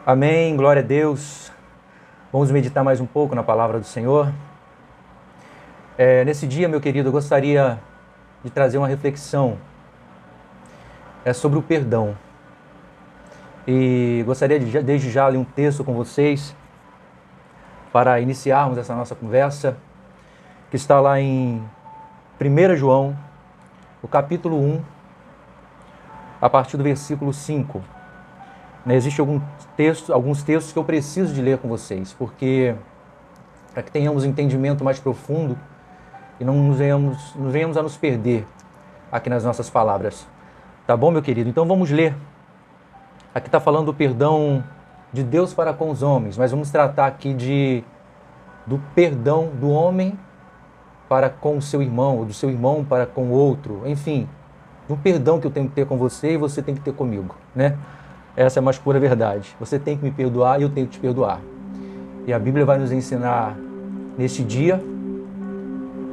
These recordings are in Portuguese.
Amém, glória a Deus. Vamos meditar mais um pouco na palavra do Senhor. Nesse dia, meu querido, eu gostaria de trazer uma reflexão sobre o perdão. E gostaria de, desde já, ler um texto com vocês para iniciarmos essa nossa conversa, que está lá em 1 João, o capítulo 1, a partir do versículo 5. Existem alguns textos que eu preciso de ler com vocês, porque para que tenhamos um entendimento mais profundo e não venhamos a nos perder aqui nas nossas palavras. Tá bom, meu querido? Então vamos ler. Aqui está falando do perdão de Deus para com os homens, mas vamos tratar aqui do perdão do homem para com o seu irmão, ou do seu irmão para com o outro, enfim, do perdão que eu tenho que ter com você e você tem que ter comigo, né? Essa é a mais pura verdade. Você tem que me perdoar e eu tenho que te perdoar. E a Bíblia vai nos ensinar neste dia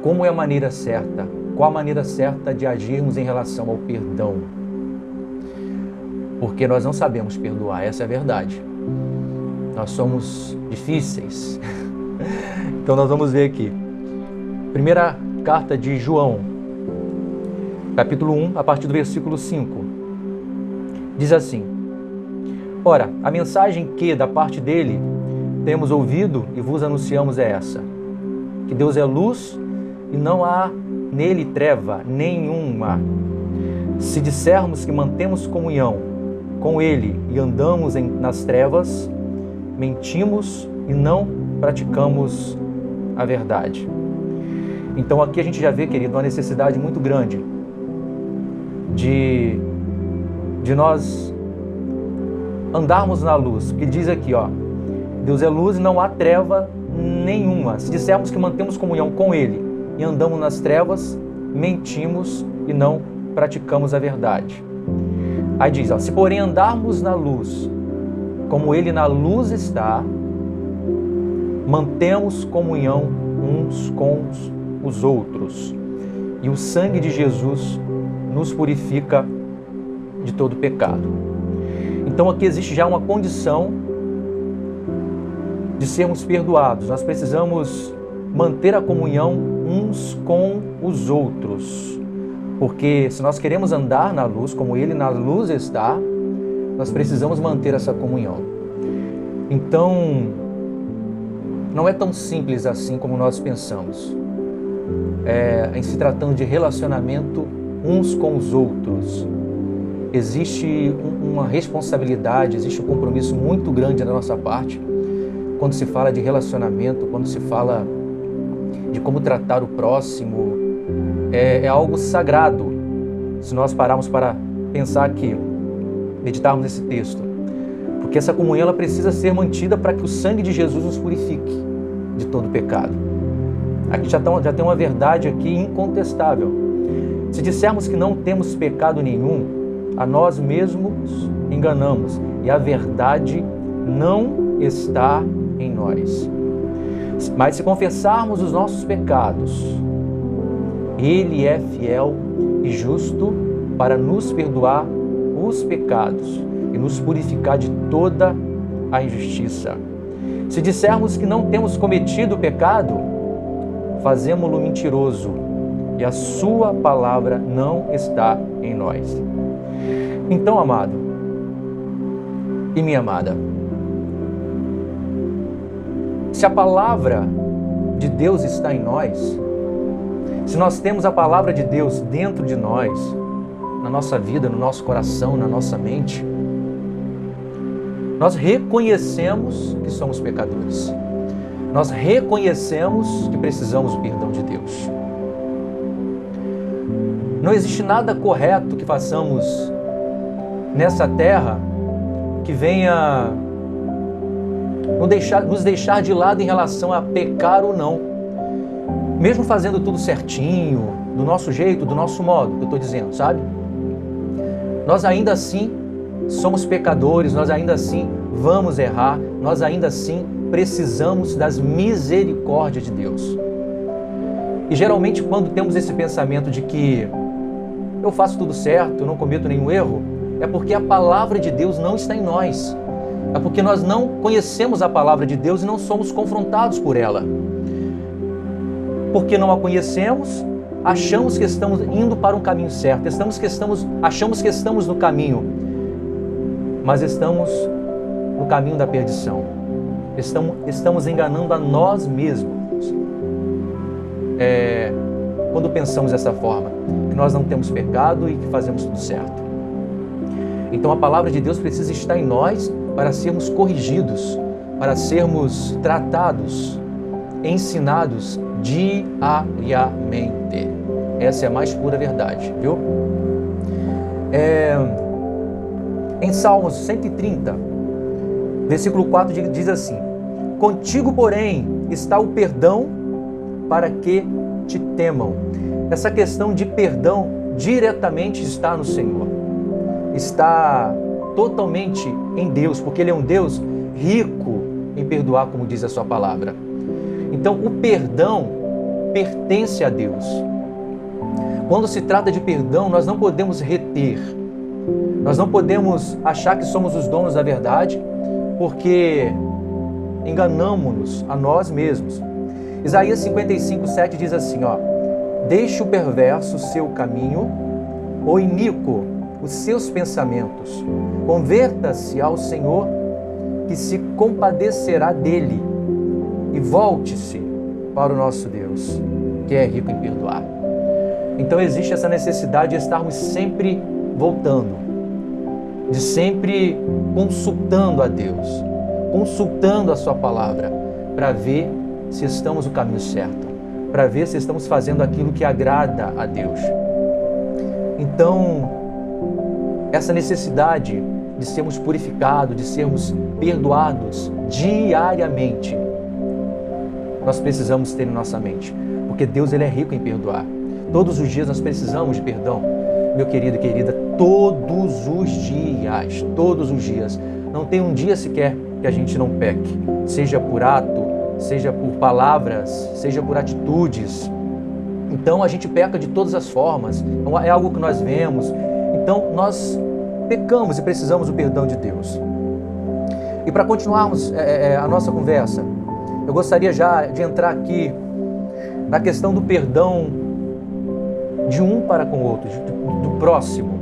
como é a maneira certa, qual a maneira certa de agirmos em relação ao perdão. Porque nós não sabemos perdoar, essa é a verdade. Nós somos difíceis. Então nós vamos ver aqui. Primeira carta de João, capítulo 1, a partir do versículo 5. Diz assim: Ora, a mensagem que, da parte dele, temos ouvido e vos anunciamos é essa: que Deus é luz e não há nele treva nenhuma. Se dissermos que mantemos comunhão com ele e andamos nas trevas, mentimos e não praticamos a verdade. Então aqui a gente já vê, querido, uma necessidade muito grande de nós andarmos na luz, que diz aqui, Deus é luz e não há treva nenhuma. Se dissermos que mantemos comunhão com Ele e andamos nas trevas, mentimos e não praticamos a verdade. Aí diz, se porém andarmos na luz, como Ele na luz está, mantemos comunhão uns com os outros. E o sangue de Jesus nos purifica de todo pecado. Então aqui existe já uma condição de sermos perdoados. Nós precisamos manter a comunhão uns com os outros. Porque se nós queremos andar na luz, como Ele na luz está, nós precisamos manter essa comunhão. Então, não é tão simples assim como nós pensamos. Em se tratando de relacionamento uns com os outros. Existe uma responsabilidade, existe um compromisso muito grande da nossa parte quando se fala de relacionamento, quando se fala de como tratar o próximo. É algo sagrado, se nós pararmos para pensar aqui, meditarmos nesse texto. Porque essa comunhão ela precisa ser mantida para que o sangue de Jesus nos purifique de todo pecado. Aqui já tem uma verdade aqui incontestável. Se dissermos que não temos pecado nenhum, a nós mesmos enganamos e a verdade não está em nós. Mas se confessarmos os nossos pecados, Ele é fiel e justo para nos perdoar os pecados e nos purificar de toda a injustiça. Se dissermos que não temos cometido pecado, fazemo-lo mentiroso e a sua palavra não está em nós. Então, amado e minha amada, se a palavra de Deus está em nós, se nós temos a palavra de Deus dentro de nós, na nossa vida, no nosso coração, na nossa mente, nós reconhecemos que somos pecadores. Nós reconhecemos que precisamos do perdão de Deus. Não existe nada correto que façamos nessa terra que venha nos deixar de lado em relação a pecar ou não. Mesmo fazendo tudo certinho, do nosso jeito, do nosso modo, que eu estou dizendo, sabe? Nós ainda assim somos pecadores, nós ainda assim vamos errar, nós ainda assim precisamos das misericórdias de Deus. E geralmente quando temos esse pensamento de que eu faço tudo certo, eu não cometo nenhum erro, é porque a palavra de Deus não está em nós. É porque nós não conhecemos a palavra de Deus e não somos confrontados por ela. Porque não a conhecemos, achamos que estamos indo para um caminho certo, achamos que estamos no caminho, mas estamos no caminho da perdição. Estamos enganando a nós mesmos. Quando pensamos dessa forma, que nós não temos pecado e que fazemos tudo certo. Então a palavra de Deus precisa estar em nós para sermos corrigidos, para sermos tratados, ensinados diariamente. Essa é a mais pura verdade, viu? Em Salmos 130, versículo 4 diz assim: contigo, porém, está o perdão para que te temam. Essa questão de perdão diretamente está no Senhor. Está totalmente em Deus, porque Ele é um Deus rico em perdoar, como diz a sua palavra. Então, o perdão pertence a Deus. Quando se trata de perdão, nós não podemos reter. Nós não podemos achar que somos os donos da verdade, porque enganamos-nos a nós mesmos. Isaías 55:7 diz assim, deixe o perverso o seu caminho, o iníquo os seus pensamentos. Converta-se ao Senhor, que se compadecerá dele, e volte-se para o nosso Deus, que é rico em perdoar. Então existe essa necessidade de estarmos sempre voltando, de sempre consultando a Deus, consultando a sua palavra, para ver se estamos no caminho certo, para ver se estamos fazendo aquilo que agrada a Deus. Então, essa necessidade de sermos purificados, de sermos perdoados diariamente, nós precisamos ter em nossa mente, porque Deus, Ele é rico em perdoar. Todos os dias nós precisamos de perdão, meu querido e querida, todos os dias. Não tem um dia sequer que a gente não peque, seja por ato, seja por palavras, seja por atitudes. Então a gente peca de todas as formas, é algo que nós vemos. Então nós pecamos e precisamos do perdão de Deus. E para continuarmos a nossa conversa, eu gostaria já de entrar aqui na questão do perdão de um para com o outro, do próximo.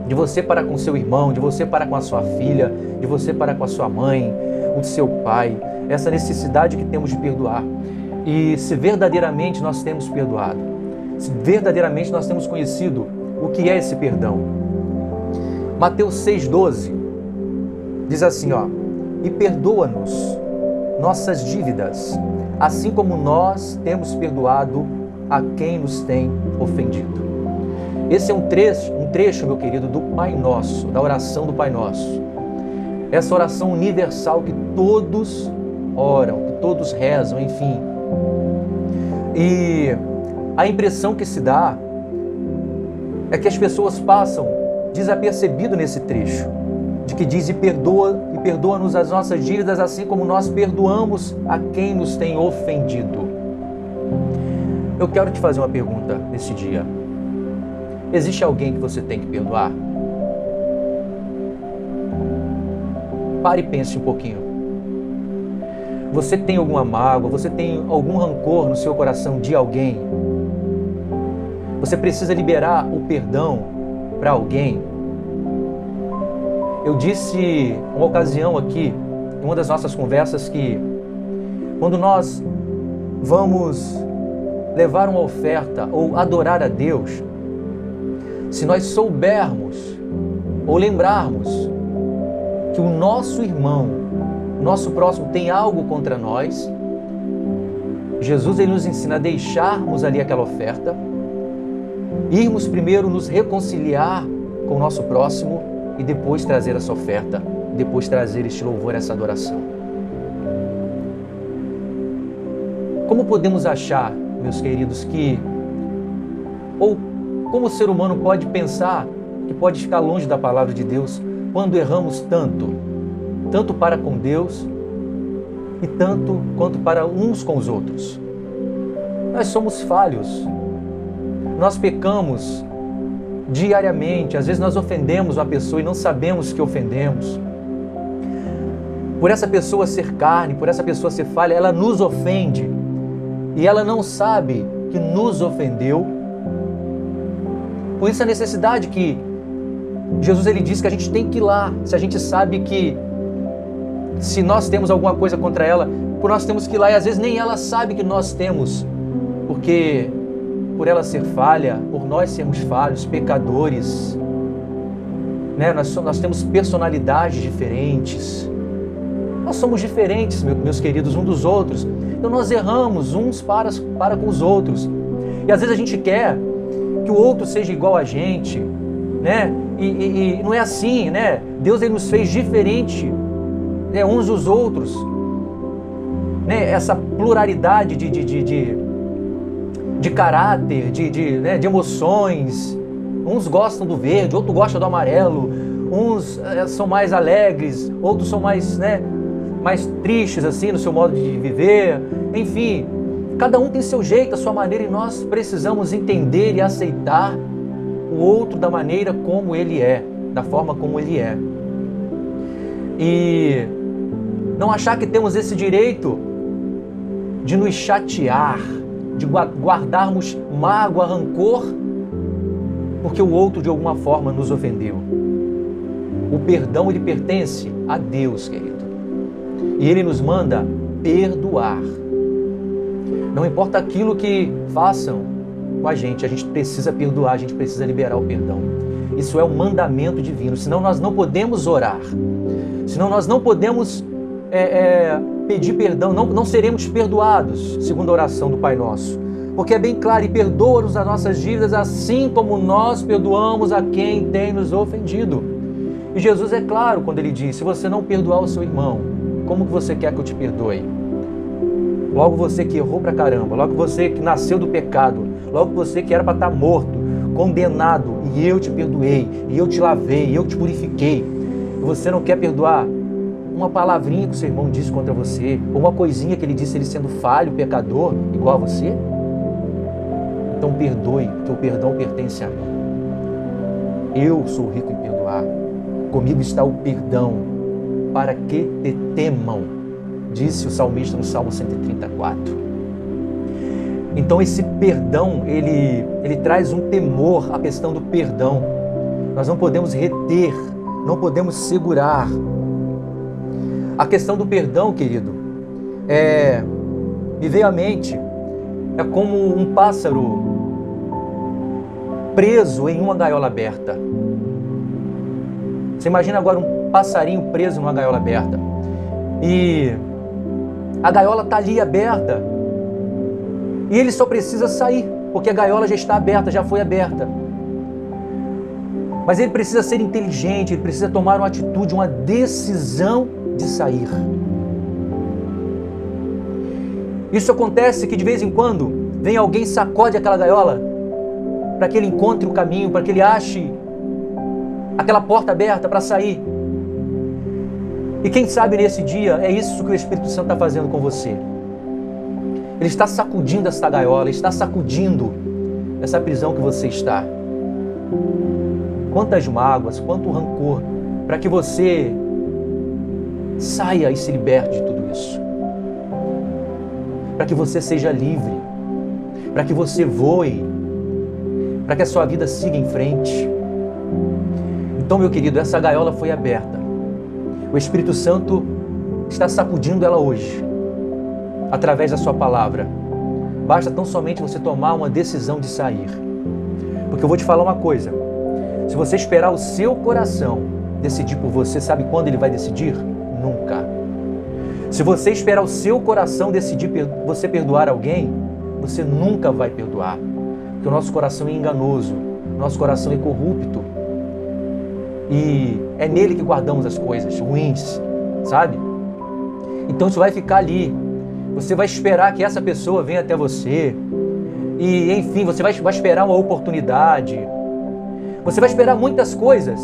De você para com seu irmão, de você para com a sua filha, de você para com a sua mãe, o seu pai. Essa necessidade que temos de perdoar. E se verdadeiramente nós temos perdoado, se verdadeiramente nós temos conhecido o que é esse perdão. Mateus 6,12 diz assim, e perdoa-nos nossas dívidas, assim como nós temos perdoado a quem nos tem ofendido. Esse é um trecho, meu querido, do Pai Nosso, da oração do Pai Nosso. Essa oração universal que todos oram, que todos rezam, enfim. E a impressão que se dá é que as pessoas passam desapercebido nesse trecho, de que diz e perdoa-nos as nossas dívidas, assim como nós perdoamos a quem nos tem ofendido. Eu quero te fazer uma pergunta nesse dia. Existe alguém que você tem que perdoar? Pare e pense um pouquinho. Você tem alguma mágoa? Você tem algum rancor no seu coração de alguém? Você precisa liberar o perdão para alguém? Eu disse uma ocasião aqui, em uma das nossas conversas, que quando nós vamos levar uma oferta ou adorar a Deus, se nós soubermos ou lembrarmos que o nosso irmão, nosso próximo tem algo contra nós, Jesus, ele nos ensina a deixarmos ali aquela oferta, irmos primeiro nos reconciliar com o nosso próximo e depois trazer essa oferta, depois trazer este louvor, essa adoração. Como podemos achar, meus queridos, ou como o ser humano pode pensar que pode ficar longe da palavra de Deus quando erramos tanto para com Deus e tanto quanto para uns com os outros? Nós somos falhos, nós pecamos diariamente, às vezes nós ofendemos uma pessoa e não sabemos que ofendemos. por essa pessoa ser carne, por essa pessoa ser falha, ela nos ofende e ela não sabe que nos ofendeu. Por isso a necessidade que Jesus ele diz que a gente tem que ir lá, se a gente sabe que se nós temos alguma coisa contra ela, nós temos que ir lá e às vezes nem ela sabe que nós temos, porque por ela ser falha, por nós sermos falhos, pecadores, né? Nós temos personalidades diferentes, nós somos diferentes, meus queridos, uns dos outros, então nós erramos uns para com os outros, e às vezes a gente quer que o outro seja igual a gente, né? E não é assim, né? Deus ele nos fez diferente, né, uns dos outros, né? Essa pluralidade de caráter, né, de emoções. Uns gostam do verde, outros gostam do amarelo, uns são mais alegres, outros são mais, né, mais tristes assim no seu modo de viver. Enfim, cada um tem seu jeito, a sua maneira, e nós precisamos entender e aceitar o outro da maneira como ele é, da forma como ele é. E não achar que temos esse direito de nos chatear, de guardarmos mágoa, rancor, porque o outro de alguma forma nos ofendeu. O perdão ele pertence a Deus, querido. E Ele nos manda perdoar. Não importa aquilo que façam com a gente precisa perdoar, a gente precisa liberar o perdão. Isso é um mandamento divino, senão nós não podemos orar, senão nós não podemos pedir perdão, não seremos perdoados, segundo a oração do Pai Nosso. Porque é bem claro, e perdoa-nos as nossas dívidas, assim como nós perdoamos a quem tem nos ofendido. E Jesus é claro quando Ele diz, se você não perdoar o seu irmão, como que você quer que eu te perdoe? Logo você que errou pra caramba, logo você que nasceu do pecado, logo você que era para estar morto, condenado, e eu te perdoei, e eu te lavei, e eu te purifiquei, e você não quer perdoar uma palavrinha que o seu irmão disse contra você, ou uma coisinha que ele disse, ele sendo falho, pecador, igual a você? Então perdoe, porque o perdão pertence a mim. Eu sou rico em perdoar. Comigo está o perdão, para que te temam, disse o salmista no Salmo 134. Então esse perdão, ele traz um temor à questão do perdão. Nós não podemos reter, não podemos segurar. A questão do perdão, querido, me veio à mente, é como um pássaro preso em uma gaiola aberta. Você imagina agora um passarinho preso numa gaiola aberta. E a gaiola está ali aberta. E ele só precisa sair, porque a gaiola já está aberta, já foi aberta. Mas ele precisa ser inteligente, ele precisa tomar uma atitude, uma decisão de sair. Isso acontece que de vez em quando vem alguém e sacode aquela gaiola para que ele encontre o caminho, para que ele ache aquela porta aberta para sair. E quem sabe nesse dia é isso que o Espírito Santo está fazendo com você. Ele está sacudindo essa gaiola, está sacudindo essa prisão que você está. Quantas mágoas, quanto rancor, para que você saia e se liberte de tudo isso. Para que você seja livre, para que você voe, para que a sua vida siga em frente. Então, meu querido, essa gaiola foi aberta. O Espírito Santo está sacudindo ela hoje, através da sua palavra. Basta tão somente você tomar uma decisão de sair. Porque eu vou te falar uma coisa. Se você esperar o seu coração decidir por você, sabe quando ele vai decidir? Nunca. Se você esperar o seu coração decidir você perdoar alguém, você nunca vai perdoar. Porque o nosso coração é enganoso, o nosso coração é corrupto. E é nele que guardamos as coisas ruins, sabe? Então isso vai ficar ali. Você vai esperar que essa pessoa venha até você. E, enfim, você vai esperar uma oportunidade. Você vai esperar muitas coisas.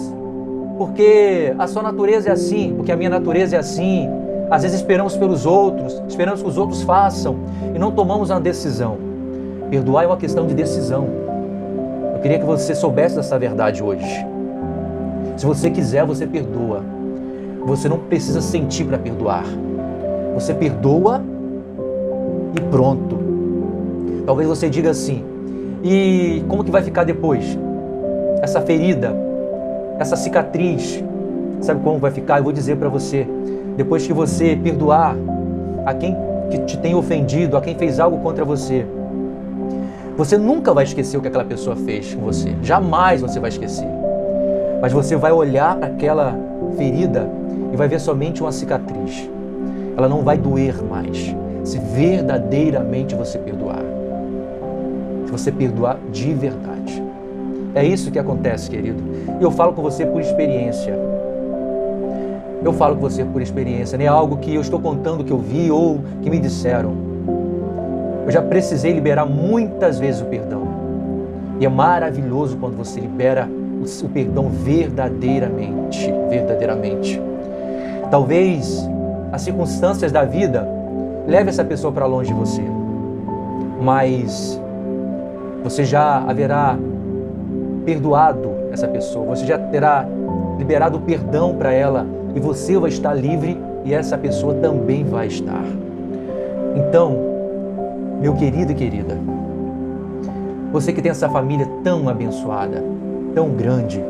Porque a sua natureza é assim, porque a minha natureza é assim. Às vezes esperamos pelos outros, esperamos que os outros façam e não tomamos uma decisão. Perdoar é uma questão de decisão. Eu queria que você soubesse dessa verdade hoje. Se você quiser, você perdoa. Você não precisa sentir para perdoar. Você perdoa e pronto. Talvez você diga assim, e como que vai ficar depois? Essa ferida, essa cicatriz, sabe como vai ficar? Eu vou dizer para você, depois que você perdoar a quem que te tem ofendido, a quem fez algo contra você, você nunca vai esquecer o que aquela pessoa fez com você. Jamais você vai esquecer. Mas você vai olhar para aquela ferida e vai ver somente uma cicatriz. Ela não vai doer mais, se verdadeiramente você perdoar. Se você perdoar de verdade. É isso que acontece, querido. E eu falo com você por experiência. Eu falo com você por experiência, não é algo que eu estou contando que eu vi ou que me disseram. Eu já precisei liberar muitas vezes o perdão. E é maravilhoso quando você libera o perdão verdadeiramente. Verdadeiramente. Talvez as circunstâncias da vida levem essa pessoa para longe de você. Mas você já haverá perdoado essa pessoa. Você já terá liberado o perdão para ela. E você vai estar livre e essa pessoa também vai estar. Então, meu querido e querida, você que tem essa família tão abençoada, tão grande,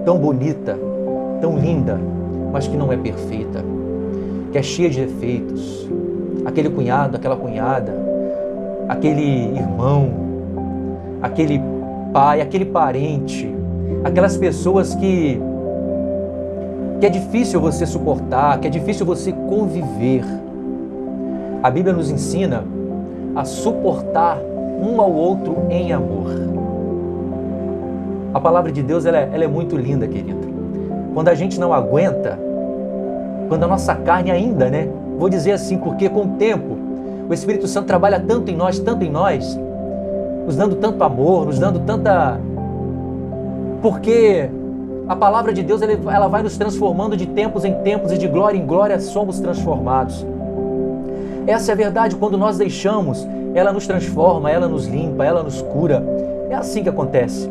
tão bonita, tão linda, mas que não é perfeita, que é cheia de defeitos, aquele cunhado, aquela cunhada, aquele irmão, aquele pai, aquele parente, aquelas pessoas que é difícil você suportar, que é difícil você conviver. A Bíblia nos ensina a suportar um ao outro em amor. A palavra de Deus ela é muito linda, querida. Quando a gente não aguenta, quando a nossa carne ainda, vou dizer assim, porque com o tempo, o Espírito Santo trabalha tanto em nós, nos dando tanto amor, nos dando tanta... Porque a palavra de Deus ela vai nos transformando de tempos em tempos e de glória em glória somos transformados. Essa é a verdade, quando nós deixamos, ela nos transforma, ela nos limpa, ela nos cura. É assim que acontece.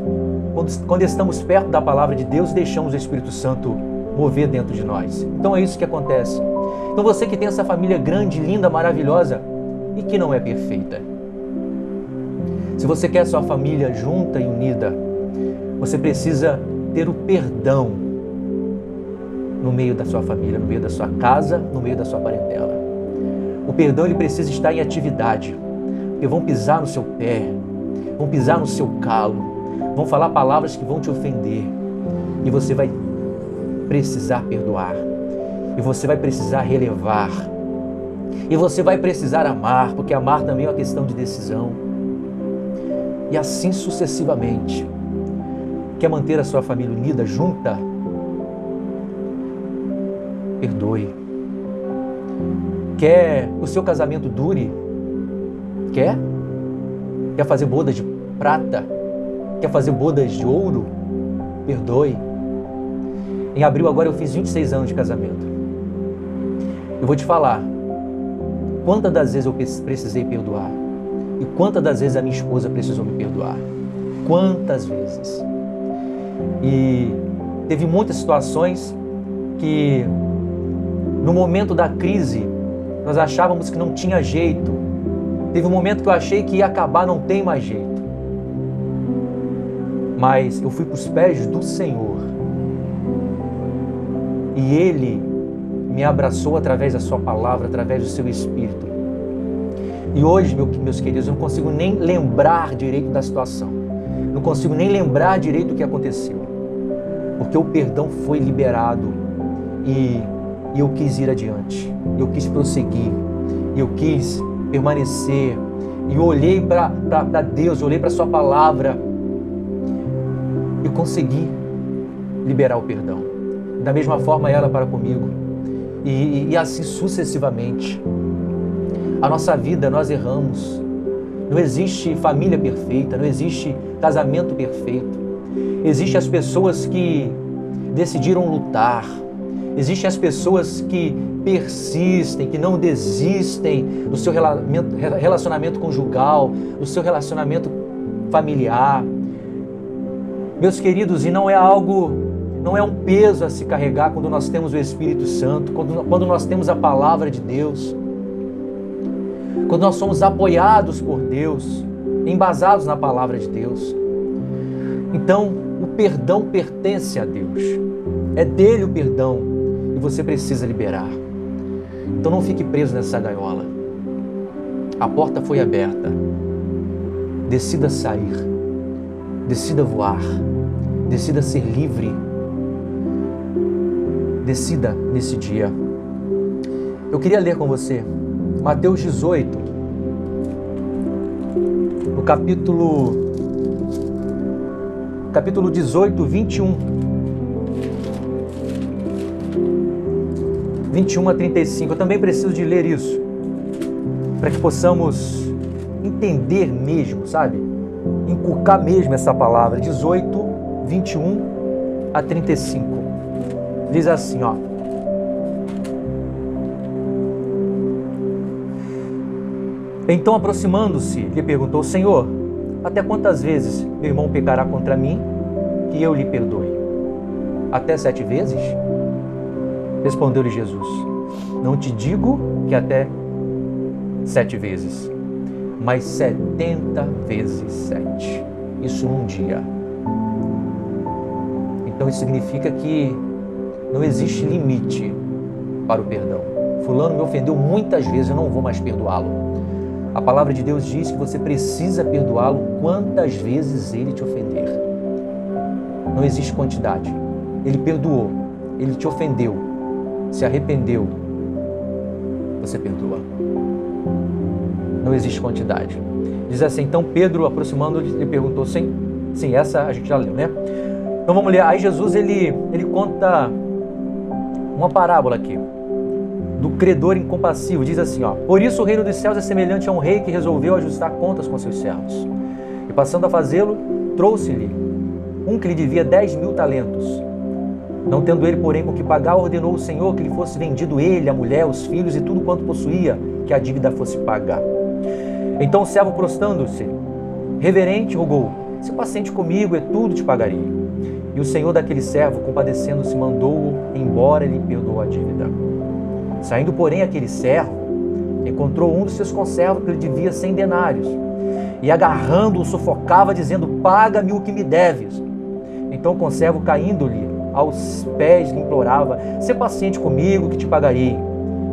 Quando estamos perto da palavra de Deus, deixamos o Espírito Santo mover dentro de nós. Então é isso que acontece. Então você que tem essa família grande, linda, maravilhosa e que não é perfeita. Se você quer sua família junta e unida, você precisa ter o perdão no meio da sua família, no meio da sua casa, no meio da sua parentela. O perdão ele precisa estar em atividade, porque vão pisar no seu pé, vão pisar no seu calo, vão falar palavras que vão te ofender e você vai precisar perdoar, e você vai precisar relevar, e você vai precisar amar, porque amar também é uma questão de decisão, e assim sucessivamente. Quer manter a sua família unida, junta? Perdoe. Quer que o seu casamento dure? Quer? Quer fazer bodas de prata? Quer fazer bodas de ouro? Perdoe. Em abril agora eu fiz 26 anos de casamento. Eu vou te falar quantas das vezes eu precisei perdoar e quantas das vezes a minha esposa precisou me perdoar. Quantas vezes? E teve muitas situações que no momento da crise nós achávamos que não tinha jeito. Teve um momento que eu achei que ia acabar, não tem mais jeito. Mas eu fui para os pés do Senhor e Ele me abraçou através da sua palavra, através do seu Espírito. E hoje, meus queridos, eu não consigo nem lembrar direito da situação. Não consigo nem lembrar direito do que aconteceu. Porque o perdão foi liberado e eu quis ir adiante. Eu quis prosseguir. Eu quis permanecer. E eu olhei para Deus, eu olhei para a sua palavra e consegui liberar o perdão. Da mesma forma ela para comigo. E assim sucessivamente. A nossa vida, nós erramos. Não existe família perfeita, não existe casamento perfeito. Existem as pessoas que decidiram lutar. Existem as pessoas que persistem, que não desistem do seu relacionamento conjugal, do seu relacionamento familiar. Meus queridos, e não não é um peso a se carregar quando nós temos o Espírito Santo, quando nós temos a palavra de Deus, quando nós somos apoiados por Deus, embasados na palavra de Deus. Então, o perdão pertence a Deus. É dele o perdão e você precisa liberar. Então não fique preso nessa gaiola. A porta foi aberta. Decida sair. Decida voar. Decida ser livre. Decida nesse dia. Eu queria ler com você Mateus 18, no capítulo 18, 21 a 35. Eu também preciso de ler isso, para que possamos entender mesmo, sabe? Inculcar mesmo essa palavra. 18, 21 a 35. Diz assim, ó. Então, aproximando-se, lhe perguntou: Senhor, até quantas vezes meu irmão pecará contra mim, que eu lhe perdoe? Até 7 vezes? Respondeu-lhe Jesus: Não te digo que até 7 vezes, mas 70 vezes 7. Isso num dia. Então isso significa que não existe limite para o perdão. Fulano me ofendeu muitas vezes, eu não vou mais perdoá-lo. A palavra de Deus diz que você precisa perdoá-lo quantas vezes ele te ofender. Não existe quantidade. Ele perdoou, ele te ofendeu, se arrependeu, você perdoa. Não existe quantidade. Diz assim, então Pedro, aproximando-lhe, lhe perguntou, sim, essa a gente já leu, né? Então vamos ler. Aí Jesus, ele conta uma parábola aqui, do credor incompassivo. Diz assim, ó: Por isso o reino dos céus é semelhante a um rei que resolveu ajustar contas com seus servos. E passando a fazê-lo, trouxe-lhe um que lhe devia 10.000 talentos. Não tendo ele, porém, com que pagar, ordenou o Senhor que lhe fosse vendido ele, a mulher, os filhos e tudo quanto possuía, que a dívida fosse paga. Então o servo, prostrando-se, reverente, rogou: Se paciente comigo, e tudo te pagarei. E o senhor daquele servo, compadecendo-se, mandou-o embora e lhe perdoou a dívida. Saindo, porém, aquele servo, encontrou um dos seus conservos que lhe devia 100 denários, e agarrando-o, sufocava, dizendo: Paga-me o que me deves. Então o conservo, caindo-lhe aos pés, lhe implorava: Sê paciente comigo, que te pagarei.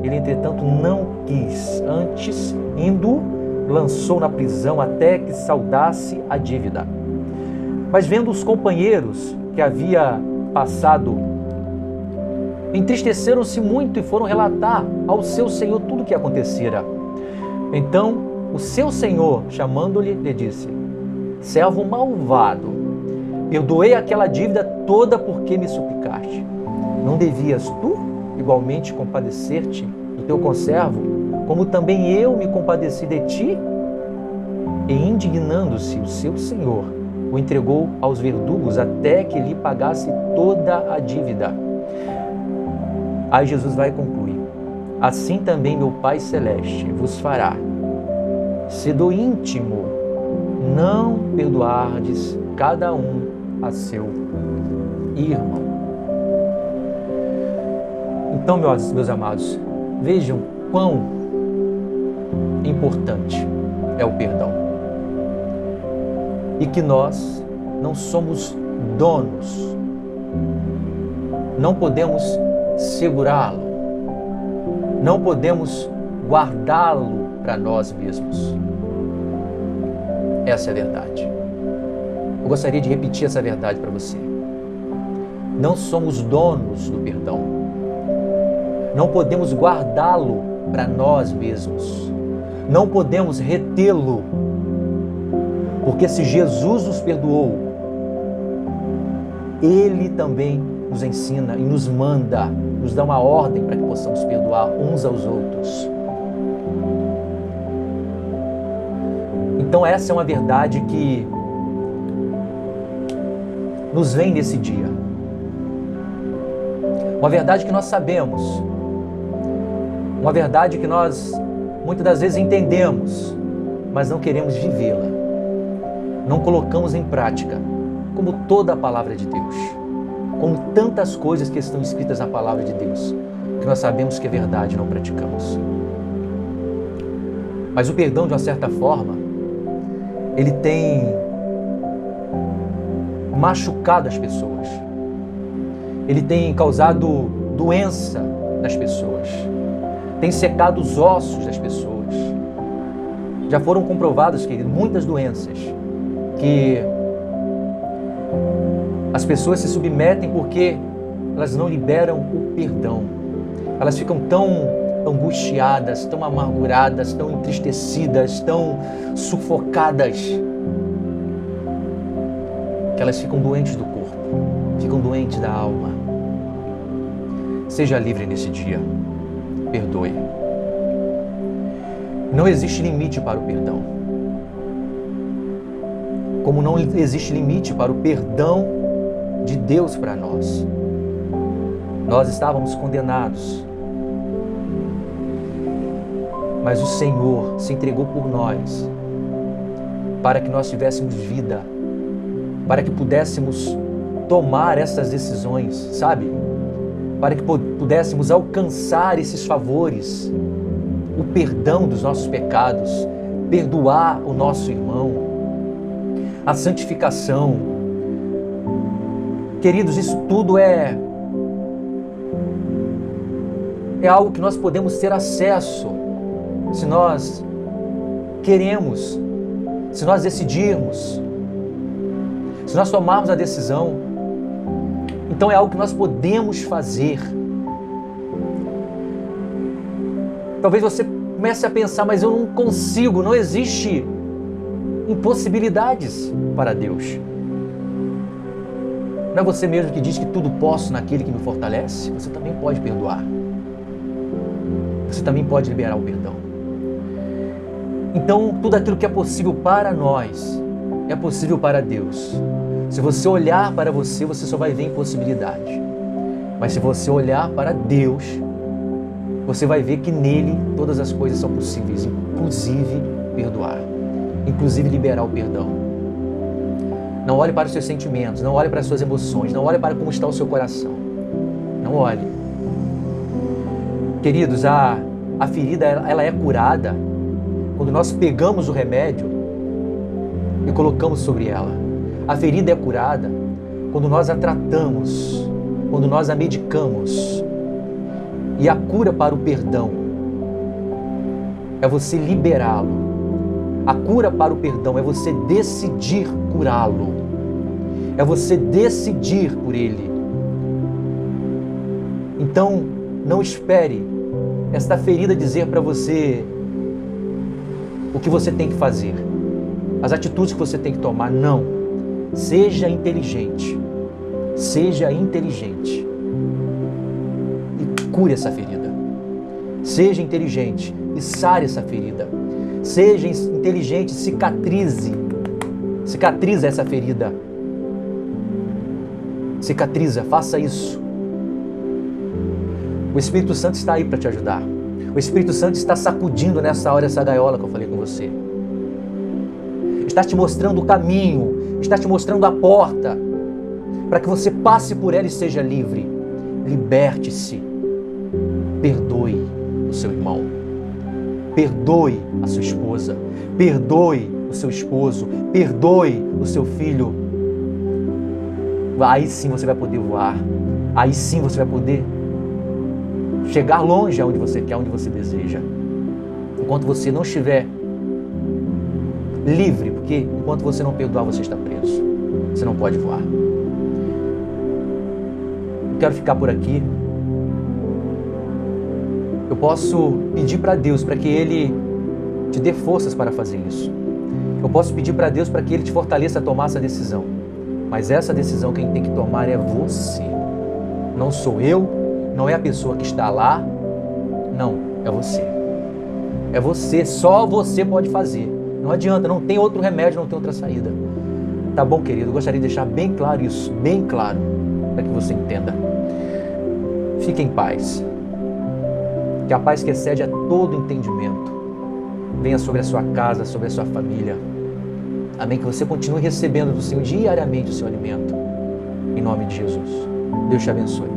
Ele, entretanto, não quis. Antes, indo, lançou na prisão até que saldasse a dívida. Mas vendo os companheiros que havia passado, entristeceram-se muito e foram relatar ao seu senhor tudo o que acontecera. Então o seu senhor, chamando-lhe, lhe disse: Servo malvado, perdoei aquela dívida toda porque me suplicaste. Não devias tu igualmente compadecer-te do teu conservo, como também eu me compadeci de ti? E indignando-se o seu senhor, o entregou aos verdugos até que lhe pagasse toda a dívida. Aí Jesus vai concluir: Assim também meu Pai Celeste vos fará, se do íntimo não perdoardes cada um a seu irmão. Então, meus amados, vejam quão importante é o perdão. E que nós não somos donos, não podemos segurá-lo, não podemos guardá-lo para nós mesmos. Essa é a verdade. Eu gostaria de repetir essa verdade para você. Não somos donos do perdão. Não podemos guardá-lo para nós mesmos. Não podemos retê-lo. Porque se Jesus nos perdoou, Ele também nos ensina e nos manda, nos dá uma ordem para que possamos perdoar uns aos outros. Então essa é uma verdade que nos vem nesse dia. Uma verdade que nós sabemos. Uma verdade que nós muitas das vezes entendemos, mas não queremos vivê-la. Não colocamos em prática, como toda a palavra de Deus. como tantas coisas que estão escritas na palavra de Deus, que nós sabemos que é verdade e não praticamos. Mas o perdão, de uma certa forma, ele tem machucado as pessoas. Ele tem causado doença nas pessoas. Tem secado os ossos das pessoas. Já foram comprovadas, querido, muitas doenças que as pessoas se submetem porque elas não liberam o perdão. Elas ficam tão angustiadas, tão amarguradas, tão entristecidas, tão sufocadas, que elas ficam doentes do corpo, ficam doentes da alma. Seja livre nesse dia. Perdoe. Não existe limite para o perdão. Como não existe limite para o perdão de Deus para nós. Nós estávamos condenados, mas o Senhor se entregou por nós para que nós tivéssemos vida, para que pudéssemos tomar essas decisões, sabe? Para que pudéssemos alcançar esses favores, o perdão dos nossos pecados, perdoar o nosso irmão, a santificação. Queridos, isso tudo é algo que nós podemos ter acesso se nós queremos, se nós decidirmos, se nós tomarmos a decisão. Então é algo que nós podemos fazer. Talvez você comece a pensar, mas eu não consigo, não existe impossibilidades para Deus. Não é você mesmo que diz que tudo posso naquele que me fortalece? Você também pode perdoar. Você também pode liberar o perdão. Então, tudo aquilo que é possível para nós, é possível para Deus. Se você olhar para você, você só vai ver impossibilidade. Mas se você olhar para Deus, você vai ver que nele todas as coisas são possíveis, inclusive perdoar, inclusive liberar o perdão. Não olhe para os seus sentimentos, não olhe para as suas emoções, não olhe para como está o seu coração. Não olhe. Queridos, a ferida ela é curada quando nós pegamos o remédio e colocamos sobre ela. A ferida é curada quando nós a tratamos, quando nós a medicamos. E a cura para o perdão é você liberá-lo. A cura para o perdão é você decidir curá-lo. É você decidir por ele. Então, não espere esta ferida dizer para você o que você tem que fazer, as atitudes que você tem que tomar. Não. Seja inteligente. Seja inteligente. E cure essa ferida. Seja inteligente e sare essa ferida. Seja inteligente, cicatrize essa ferida. Cicatriza, faça isso. O Espírito Santo está aí para te ajudar. O Espírito Santo está sacudindo nessa hora essa gaiola que eu falei com você. Está te mostrando o caminho, está te mostrando a porta, para que você passe por ela e seja livre. Liberte-se. Perdoe o seu irmão. Perdoe a sua esposa. Perdoe o seu esposo. Perdoe o seu filho. Aí sim você vai poder voar. Aí sim você vai poder chegar longe aonde você quer, aonde você deseja. Enquanto você não estiver livre, porque enquanto você não perdoar, você está preso. Você não pode voar. Eu quero ficar por aqui. Eu posso pedir para Deus para que Ele te dê forças para fazer isso. Eu posso pedir para Deus para que Ele te fortaleça a tomar essa decisão. Mas essa decisão quem tem que tomar é você. Não sou eu, não é a pessoa que está lá. Não, é você. É você, só você pode fazer. Não adianta, não tem outro remédio, não tem outra saída. Tá bom, querido? Eu gostaria de deixar bem claro isso, bem claro, para que você entenda. Fique em paz. Que a paz que excede a todo entendimento venha sobre a sua casa, sobre a sua família. Amém? Que você continue recebendo do Senhor diariamente o seu alimento. Em nome de Jesus. Deus te abençoe.